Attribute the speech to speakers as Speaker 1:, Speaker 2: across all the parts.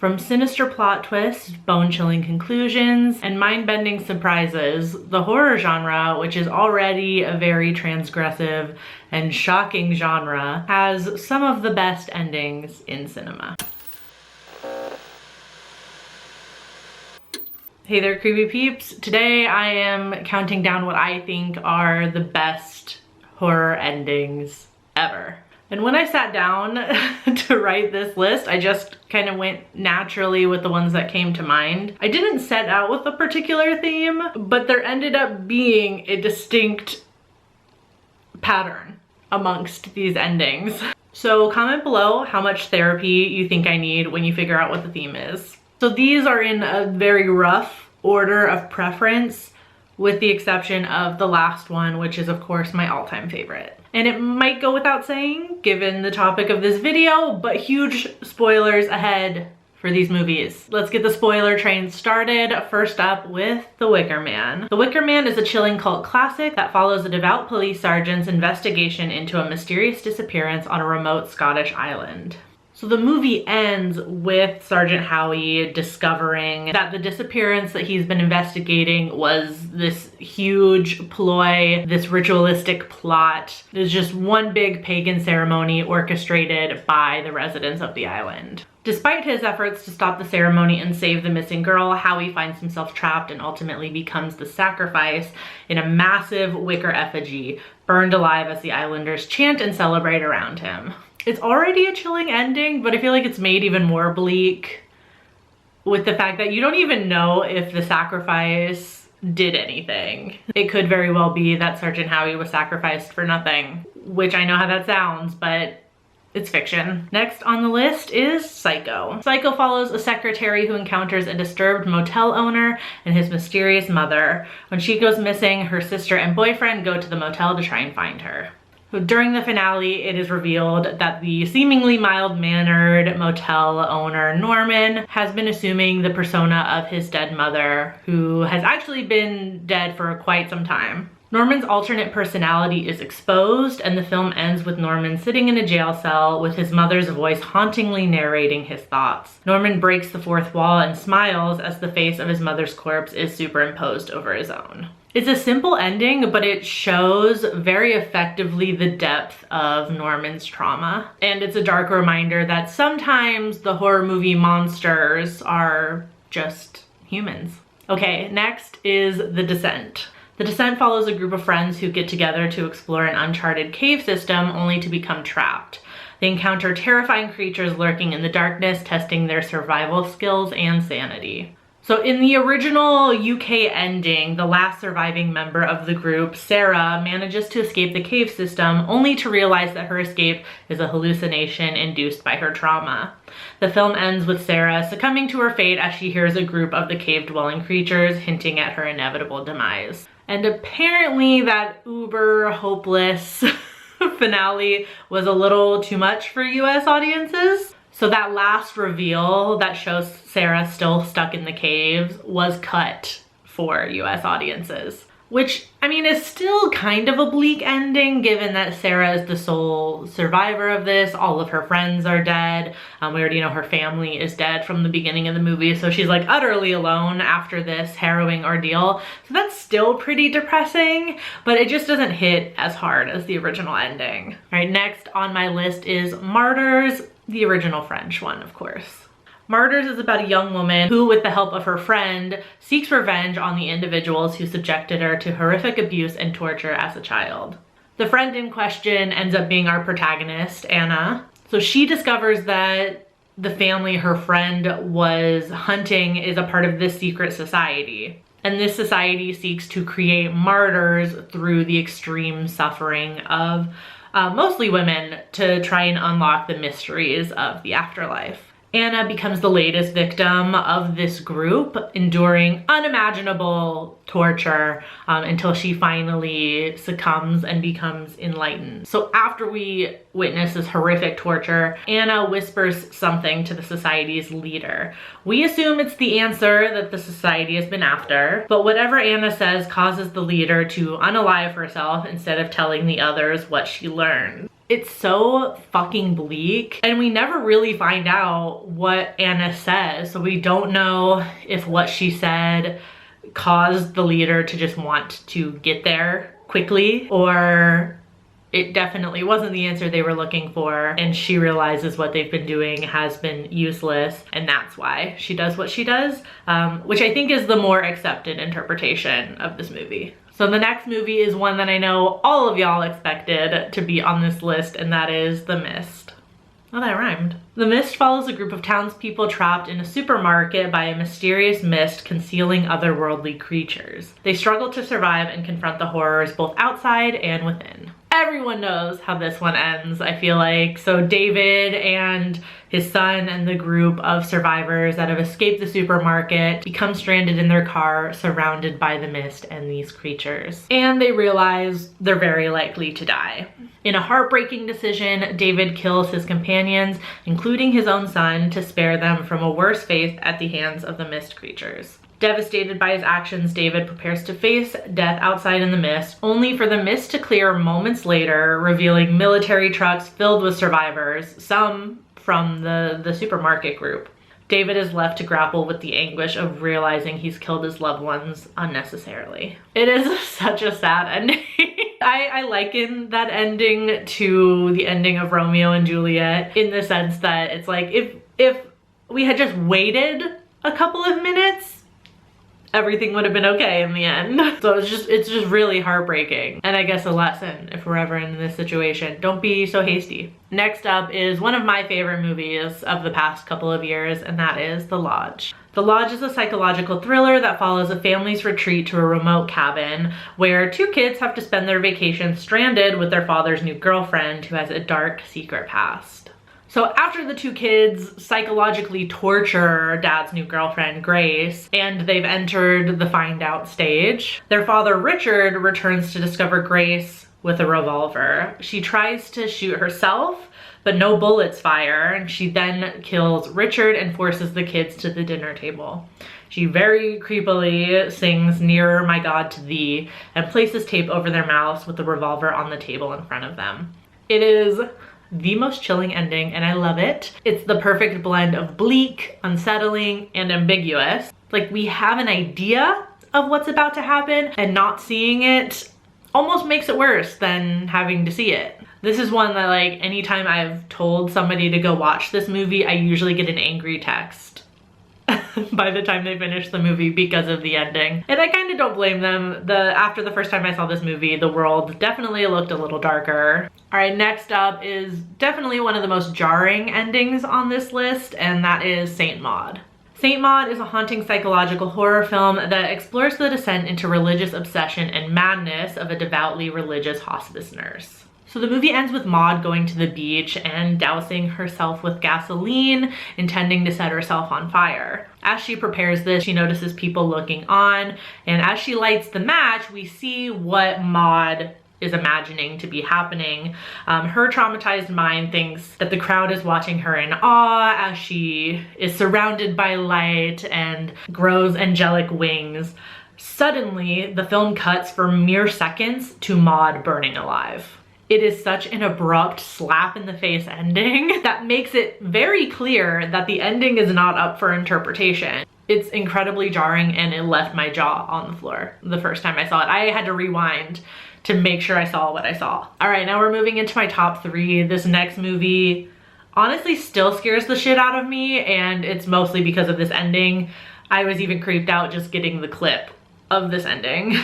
Speaker 1: From sinister plot twists, bone-chilling conclusions, and mind-bending surprises, the horror genre, which is already a very transgressive and shocking genre, has some of the best endings in cinema. Hey there, creepy peeps. Today I am counting down what I think are the best horror endings ever. And when I sat down to write this list, I just kind of went naturally with the ones that came to mind. I didn't set out with a particular theme, but there ended up being a distinct pattern amongst these endings. So comment below how much therapy you think I need when you figure out what the theme is. So these are in a very rough order of preference, with the exception of the last one, which is of course my all-time favorite. And it might go without saying, given the topic of this video, but huge spoilers ahead for these movies. Let's get the spoiler train started. First up with The Wicker Man. The Wicker Man is a chilling cult classic that follows a devout police sergeant's investigation into a mysterious disappearance on a remote Scottish island. So the movie ends with Sergeant Howie discovering that the disappearance that he's been investigating was this huge ploy, this ritualistic plot. It's just one big pagan ceremony orchestrated by the residents of the island. Despite his efforts to stop the ceremony and save the missing girl, Howie finds himself trapped and ultimately becomes the sacrifice in a massive wicker effigy, burned alive as the islanders chant and celebrate around him. It's already a chilling ending, but I feel like it's made even more bleak with the fact that you don't even know if the sacrifice did anything. It could very well be that Sergeant Howie was sacrificed for nothing, which I know how that sounds, but it's fiction. Next on the list is Psycho. Psycho follows a secretary who encounters a disturbed motel owner and his mysterious mother. When she goes missing, her sister and boyfriend go to the motel to try and find her. During the finale, it is revealed that the seemingly mild-mannered motel owner, Norman, has been assuming the persona of his dead mother, who has actually been dead for quite some time. Norman's alternate personality is exposed, and the film ends with Norman sitting in a jail cell with his mother's voice hauntingly narrating his thoughts. Norman breaks the fourth wall and smiles as the face of his mother's corpse is superimposed over his own. It's a simple ending, but it shows very effectively the depth of Norman's trauma. And it's a dark reminder that sometimes the horror movie monsters are just humans. Okay, next is The Descent. The Descent follows a group of friends who get together to explore an uncharted cave system only to become trapped. They encounter terrifying creatures lurking in the darkness, testing their survival skills and sanity. So in the original UK ending, the last surviving member of the group, Sarah, manages to escape the cave system only to realize that her escape is a hallucination induced by her trauma. The film ends with Sarah succumbing to her fate as she hears a group of the cave-dwelling creatures hinting at her inevitable demise. And apparently that uber hopeless finale was a little too much for US audiences. So that last reveal that shows Sarah still stuck in the caves was cut for US audiences. Which, I mean, is still kind of a bleak ending given that Sarah is the sole survivor of this. All of her friends are dead. We already know her family is dead from the beginning of the movie, so she's like utterly alone after this harrowing ordeal. So that's still pretty depressing, but it just doesn't hit as hard as the original ending. All right, next on my list is Martyrs, the original French one, of course. Martyrs is about a young woman who, with the help of her friend, seeks revenge on the individuals who subjected her to horrific abuse and torture as a child. The friend in question ends up being our protagonist, Anna. So she discovers that the family her friend was hunting is a part of this secret society. And this society seeks to create martyrs through the extreme suffering of mostly women to try and unlock the mysteries of the afterlife. Anna becomes the latest victim of this group, enduring unimaginable torture until she finally succumbs and becomes enlightened. So after we witness this horrific torture, Anna whispers something to the society's leader. We assume it's the answer that the society has been after, but whatever Anna says causes the leader to unalive herself instead of telling the others what she learned. It's so fucking bleak, and we never really find out what Anna says, so we don't know if what she said caused the leader to just want to get there quickly, or it definitely wasn't the answer they were looking for, and she realizes what they've been doing has been useless, and that's why she does what she does, which I think is the more accepted interpretation of this movie. So the next movie is one that I know all of y'all expected to be on this list, and that is The Mist. Oh, that rhymed. The Mist follows a group of townspeople trapped in a supermarket by a mysterious mist concealing otherworldly creatures. They struggle to survive and confront the horrors both outside and within. Everyone knows how this one ends, I feel like. So David and his son and the group of survivors that have escaped the supermarket become stranded in their car, surrounded by the mist and these creatures. And they realize they're very likely to die. In a heartbreaking decision, David kills his companions, including his own son, to spare them from a worse fate at the hands of the mist creatures. Devastated by his actions, David prepares to face death outside in the mist, only for the mist to clear moments later, revealing military trucks filled with survivors, some from the supermarket group. David is left to grapple with the anguish of realizing he's killed his loved ones unnecessarily. It is such a sad ending. I liken that ending to the ending of Romeo and Juliet, in the sense that it's like, if we had just waited a couple of minutes, everything would have been okay in the end. So it's just really heartbreaking. And I guess a lesson, if we're ever in this situation, don't be so hasty. Next up is one of my favorite movies of the past couple of years, and that is The Lodge. The Lodge is a psychological thriller that follows a family's retreat to a remote cabin where two kids have to spend their vacation stranded with their father's new girlfriend who has a dark secret past. So after the two kids psychologically torture dad's new girlfriend, Grace, and they've entered the find out stage, their father, Richard, returns to discover Grace with a revolver. She tries to shoot herself, but no bullets fire, and she then kills Richard and forces the kids to the dinner table. She very creepily sings "Nearer, My God, to Thee" and places tape over their mouths with the revolver on the table in front of them. It is the most chilling ending, and I love it. It's the perfect blend of bleak, unsettling, and ambiguous. Like, we have an idea of what's about to happen, and not seeing it almost makes it worse than having to see it. This is one that, like, anytime I've told somebody to go watch this movie, I usually get an angry text by the time they finish the movie because of the ending. And I kind of don't blame them. After the first time I saw this movie, the world definitely looked a little darker. All right, next up is definitely one of the most jarring endings on this list, and that is Saint Maud. Saint Maud is a haunting psychological horror film that explores the descent into religious obsession and madness of a devoutly religious hospice nurse. So the movie ends with Maud going to the beach and dousing herself with gasoline, intending to set herself on fire. As she prepares this, she notices people looking on, and as she lights the match, we see what Maud is imagining to be happening. Her traumatized mind thinks that the crowd is watching her in awe as she is surrounded by light and grows angelic wings. Suddenly, the film cuts for mere seconds to Maud burning alive. It is such an abrupt slap in the face ending that makes it very clear that the ending is not up for interpretation. It's incredibly jarring, and it left my jaw on the floor the first time I saw it. I had to rewind to make sure I saw what I saw. All right, now we're moving into my top three. This next movie honestly still scares the shit out of me, and it's mostly because of this ending. I was even creeped out just getting the clip of this ending.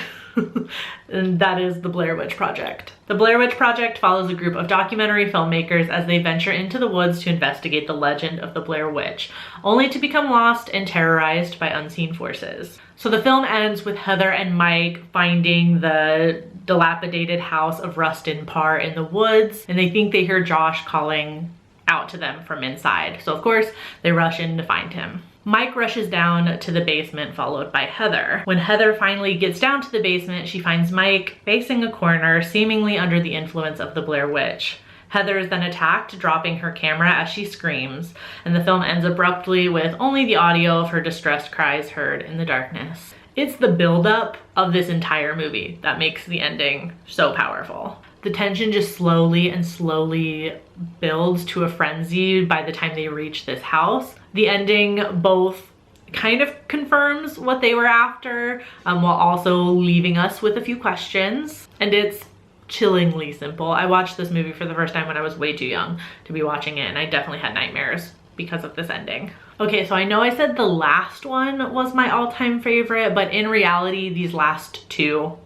Speaker 1: And that is The Blair Witch Project. The Blair Witch Project follows a group of documentary filmmakers as they venture into the woods to investigate the legend of the Blair Witch, only to become lost and terrorized by unseen forces. So the film ends with Heather and Mike finding the dilapidated house of Rustin Parr in the woods, and they think they hear Josh calling out to them from inside. So of course, they rush in to find him. Mike rushes down to the basement, followed by Heather. When Heather finally gets down to the basement, she finds Mike facing a corner, seemingly under the influence of the Blair Witch. Heather is then attacked, dropping her camera as she screams, and the film ends abruptly with only the audio of her distressed cries heard in the darkness. It's the buildup of this entire movie that makes the ending so powerful. The tension just slowly and slowly builds to a frenzy by the time they reach this house. The ending both kind of confirms what they were after, while also leaving us with a few questions. And it's chillingly simple. I watched this movie for the first time when I was way too young to be watching it, and I definitely had nightmares because of this ending. Okay, so I know I said the last one was my all-time favorite, but in reality, these last two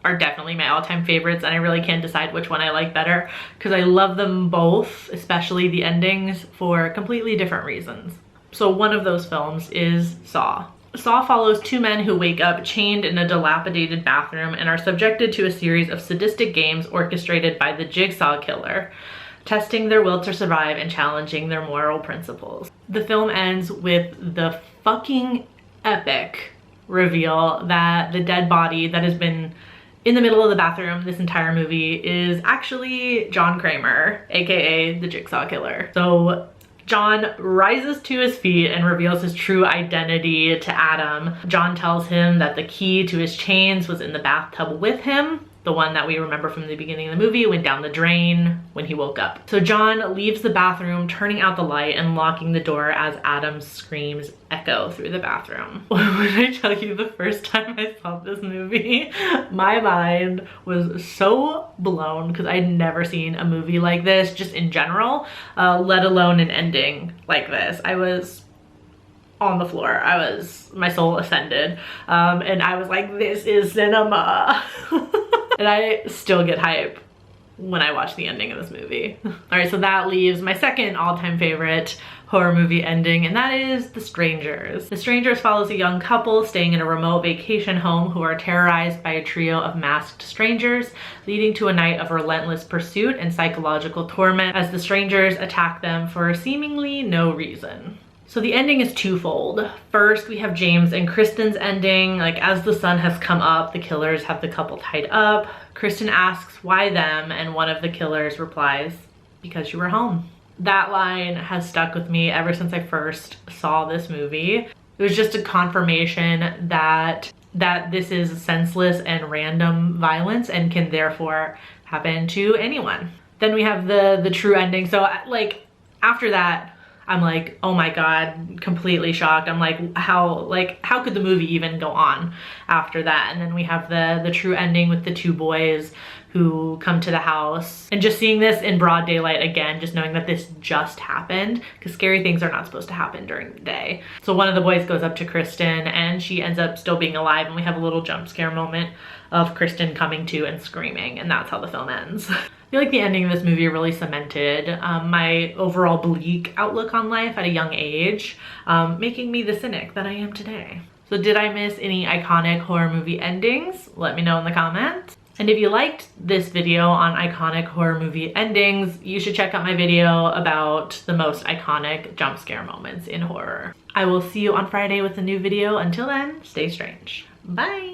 Speaker 1: are definitely my all-time favorites, and I really can't decide which one I like better because I love them both, especially the endings, for completely different reasons. So one of those films is Saw. Saw follows two men who wake up chained in a dilapidated bathroom and are subjected to a series of sadistic games orchestrated by the Jigsaw Killer, testing their will to survive and challenging their moral principles. The film ends with the fucking epic reveal that the dead body that has been in the middle of the bathroom this entire movie is actually John Kramer, aka the Jigsaw Killer. So John rises to his feet and reveals his true identity to Adam. John tells him that the key to his chains was in the bathtub with him. The one that we remember from the beginning of the movie went down the drain when he woke up. So John leaves the bathroom, turning out the light and locking the door as Adam's screams echo through the bathroom. When I tell you the first time I saw this movie, my mind was so blown because I'd never seen a movie like this, just in general, let alone an ending like this. I was on the floor. My soul ascended, and I was like, this is cinema. And I still get hype when I watch the ending of this movie. All right, so that leaves my second all-time favorite horror movie ending, and that is The Strangers. The Strangers follows a young couple staying in a remote vacation home who are terrorized by a trio of masked strangers, leading to a night of relentless pursuit and psychological torment as the strangers attack them for seemingly no reason. So the ending is twofold. First, we have James and Kristen's ending. Like, as the sun has come up, the killers have the couple tied up. Kristen asks why them, and one of the killers replies, because you were home. That line has stuck with me ever since I first saw this movie. It was just a confirmation that this is senseless and random violence and can therefore happen to anyone. Then we have the true ending. So like after that, I'm like, oh my God, completely shocked. I'm like, how could the movie even go on after that? And then we have the true ending with the two boys who come to the house, and just seeing this in broad daylight again, just knowing that this just happened, because scary things are not supposed to happen during the day. So one of the boys goes up to Kristen and she ends up still being alive, and we have a little jump scare moment of Kristen coming to and screaming, and that's how the film ends. I feel like the ending of this movie really cemented my overall bleak outlook on life at a young age, making me the cynic that I am today. So did I miss any iconic horror movie endings? Let me know in the comments. And if you liked this video on iconic horror movie endings, you should check out my video about the most iconic jump scare moments in horror. I will see you on Friday with a new video. Until then, stay strange. Bye!